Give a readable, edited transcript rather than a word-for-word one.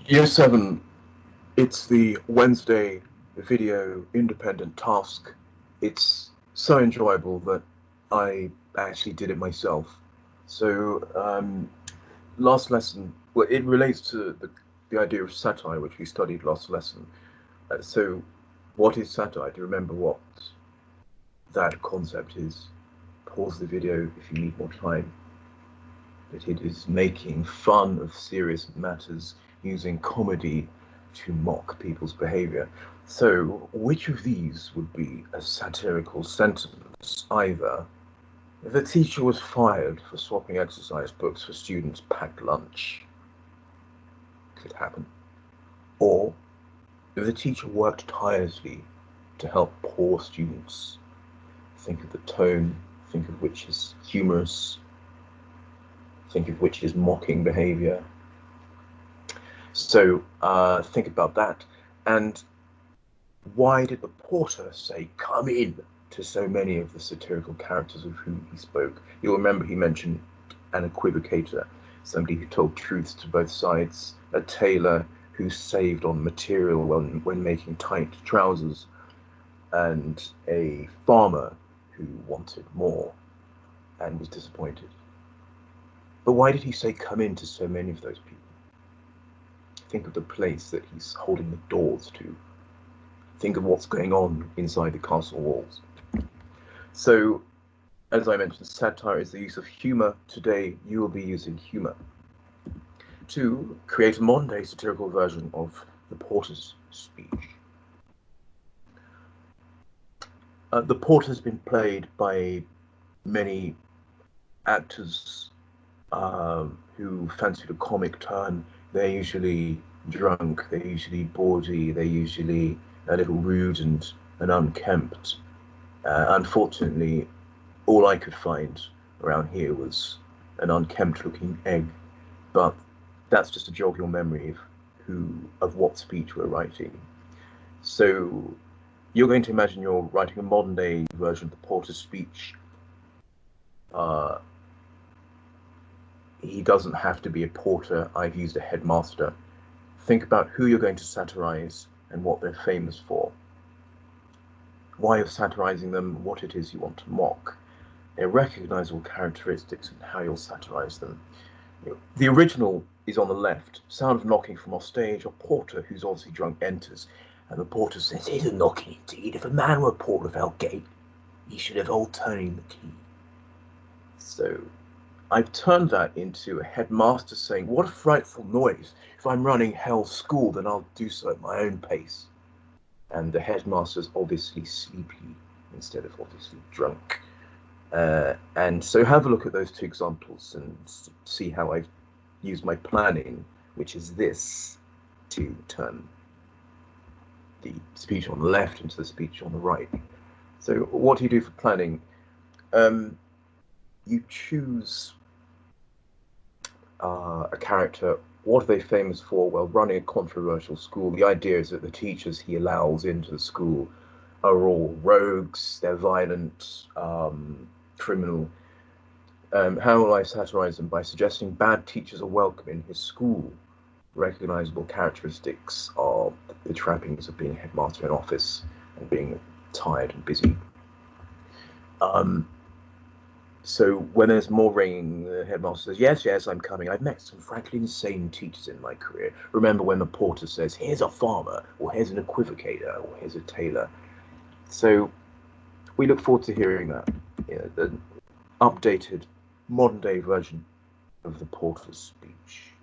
Year 7, it's the Wednesday video independent task. It's so enjoyable that I actually did it myself. So, last lesson, well, it relates to the idea of satire, which we studied last lesson. So, what is satire? Do you remember what that concept is? Pause the video if you need more time. But it is making fun of serious matters using comedy to mock people's behavior. So, which of these would be a satirical sentence? Either if the teacher was fired for swapping exercise books for students' packed lunch, could happen. Or if the teacher worked tirelessly to help poor students, think of the tone, think of which is humorous, think of which is mocking behavior. So think about that. And why did the porter say, "Come in," to so many of the satirical characters of whom he spoke? You'll remember he mentioned an equivocator, somebody who told truths to both sides, a tailor who saved on material when making tight trousers, and a farmer who wanted more and was disappointed. But why did he say "come in" to so many of those people? Think of the place that he's holding the doors to. Think of what's going on inside the castle walls. So, as I mentioned, satire is the use of humor. Today, you will be using humor to create a modern day satirical version of the porter's speech. The porter's been played by many actors who fancied a comic turn. They're usually drunk, they're usually bawdy, they're usually a little rude and unkempt. Unfortunately, all I could find around here was an unkempt looking egg, but that's just to jog your memory of what speech we're writing. So you're going to imagine you're writing a modern day version of the porter's speech. Uh, he doesn't have to be a porter. I've used a headmaster. Think about who you're going to satirize and what they're famous for. Why you're satirizing them, what it is you want to mock. Their recognizable characteristics and how you'll satirize them. The original is on the left. Sound of knocking from off stage. A porter who's obviously drunk enters, and the porter says, "Here's a knocking indeed. If a man were a porter of our gate, he should have all turning the key." So I've turned that into a headmaster saying, "What a frightful noise. If I'm running hell's school, then I'll do so at my own pace." And the headmaster's obviously sleepy instead of obviously drunk. And so have a look at those two examples and see how I've used my planning, which is this, to turn the speech on the left into the speech on the right. So what do you do for planning? You choose a character. What are they famous for? Well, running a controversial school. The idea is that the teachers he allows into the school are all rogues, they're violent, criminal. How will I satirize them? By suggesting bad teachers are welcome in his school. Recognizable characteristics are the trappings of being a headmaster in office and being tired and busy. So when there's more ringing, the headmaster says, "Yes, yes, I'm coming. I've met some frankly insane teachers in my career." Remember when the porter says, "Here's a farmer," or "Here's an equivocator," or "Here's a tailor." So we look forward to hearing that, the updated modern day version of the porter's speech.